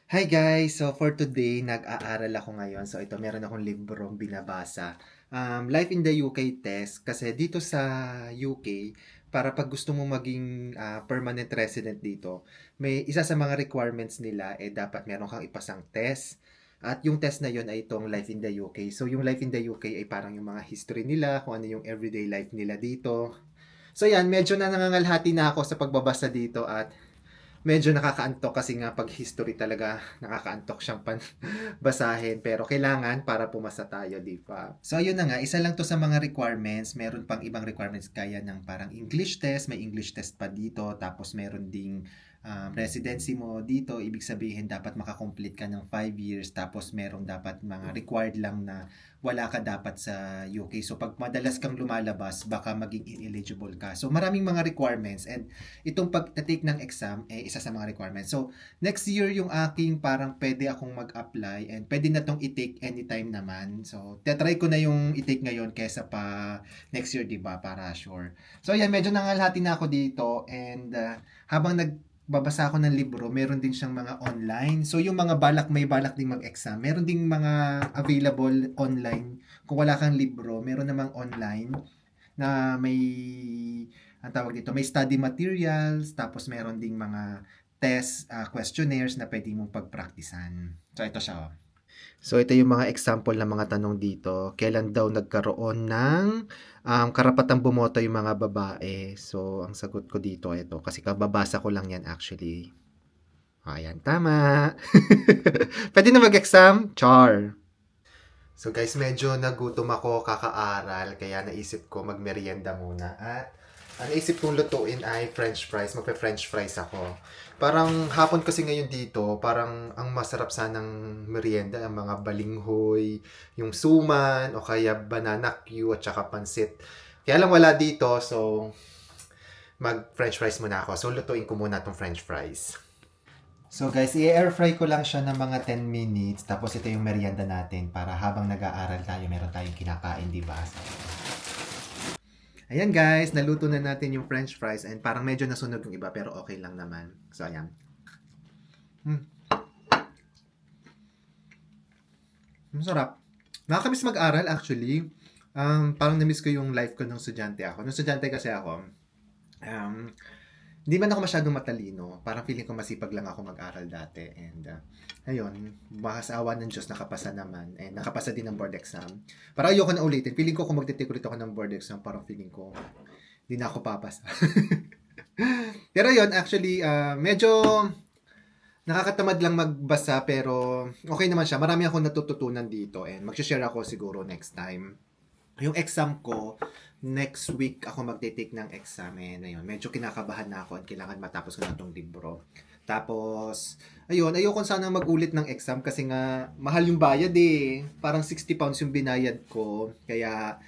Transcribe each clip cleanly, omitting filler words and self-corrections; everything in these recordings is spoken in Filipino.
Hi guys! So for today, nag-aaral ako ngayon. So ito, meron akong librong binabasa. Life in the UK test. Kasi dito sa UK, para pag gusto mo maging permanent resident dito, may isa sa mga requirements nila, dapat meron kang ipasang test. At yung test na yon ay itong Life in the UK. So yung Life in the UK ay parang yung mga history nila, kung ano yung everyday life nila dito. So yan, medyo na nangangalhati na ako sa pagbabasa dito at medyo nakakaantok kasi nga pag history talaga nakakaantok siyang basahin pero kailangan para pumasa tayo, di ba? So ayun na nga, isa lang to sa mga requirements. Meron pang ibang requirements kaya ng parang English test, may English test pa dito, tapos meron ding residency mo dito, ibig sabihin dapat makakomplete ka ng 5 years, tapos meron dapat mga required lang na wala ka dapat sa UK. So pag madalas kang lumalabas, baka maging ineligible ka. So maraming mga requirements and itong pag-take ng exam isa sa mga requirements. So next year yung aking parang pwede akong mag-apply and pwede na tong i-take anytime naman. So tetry ko na yung i-take ngayon kesa pa next year, 'di ba? Para sure. So yan, medyo nangalhati na ako dito and habang nagbabasa ako ng libro, meron din siyang mga online. So yung mga may balak ding mag-exam, meron ding mga available online. Kung wala kang libro, meron namang online na may ang tawag dito, may study materials, tapos meron ding mga test, questionnaires na pwede mong pagpraktisan. So ito siya. Oh. So ito yung mga example ng mga tanong dito. Kailan daw nagkaroon ng karapatang bumoto yung mga babae? So ang sagot ko dito ito kasi kababasa ko lang yan actually. Ayan, tama. Pwede na mag-exam? Char. So guys, medyo nagutom ako kakaaral kaya naisip ko magmerienda muna at ang naisip kong lutuin ay french fries. Magpe-french fries ako. Parang hapon kasi ngayon dito, parang ang masarap sanang merienda ang mga balinghoy, yung suman o kaya banana Q at saka pansit. Kaya lang wala dito, so mag-french fries muna ako. So lutuin ko muna tong french fries. So guys, i-air fry ko lang siya ng mga 10 minutes. Tapos ito yung merienda natin para habang nag-aaral tayo, meron tayong kinakain, di ba? So, ayan guys, naluto na natin yung french fries and parang medyo nasunog yung iba pero okay lang naman. So ayan. Hmm, masarap. Nakakamiss mag-aral actually. Parang na-miss ko yung life ko nung estudyante ako. Nung estudyante kasi ako, um, hindi man ako masyadong matalino. Parang feeling ko masipag lang ako mag-aral dati. And ayun, baka sa awa ng Diyos nakapasa naman. And nakapasa din ng board exam. Parang ayoko na ulitin. Feeling ko kung magtitake ulit ako ng board exam, parang feeling ko hindi na ako papasa. Pero yun, actually, medyo nakakatamad lang magbasa pero okay naman siya. Marami akong natututunan dito and mag-share ako siguro next time. Yung exam ko, next week ako magte-take ng exam. Ayun, medyo kinakabahan na ako at kailangan matapos ko na itong libro. Tapos, ayun, ayoko sana mag-ulit ng exam kasi nga mahal yung bayad eh. Parang 60 pounds yung binayad ko. Kaya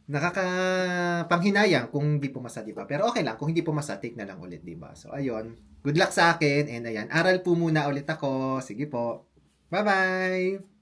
nakakapanghinayang kung di pumasa, di ba? Pero okay lang, kung hindi pumasa, take na lang ulit, di ba? So, ayun. Good luck sa akin. And ayan, aral po muna ulit ako. Sige po. Bye-bye!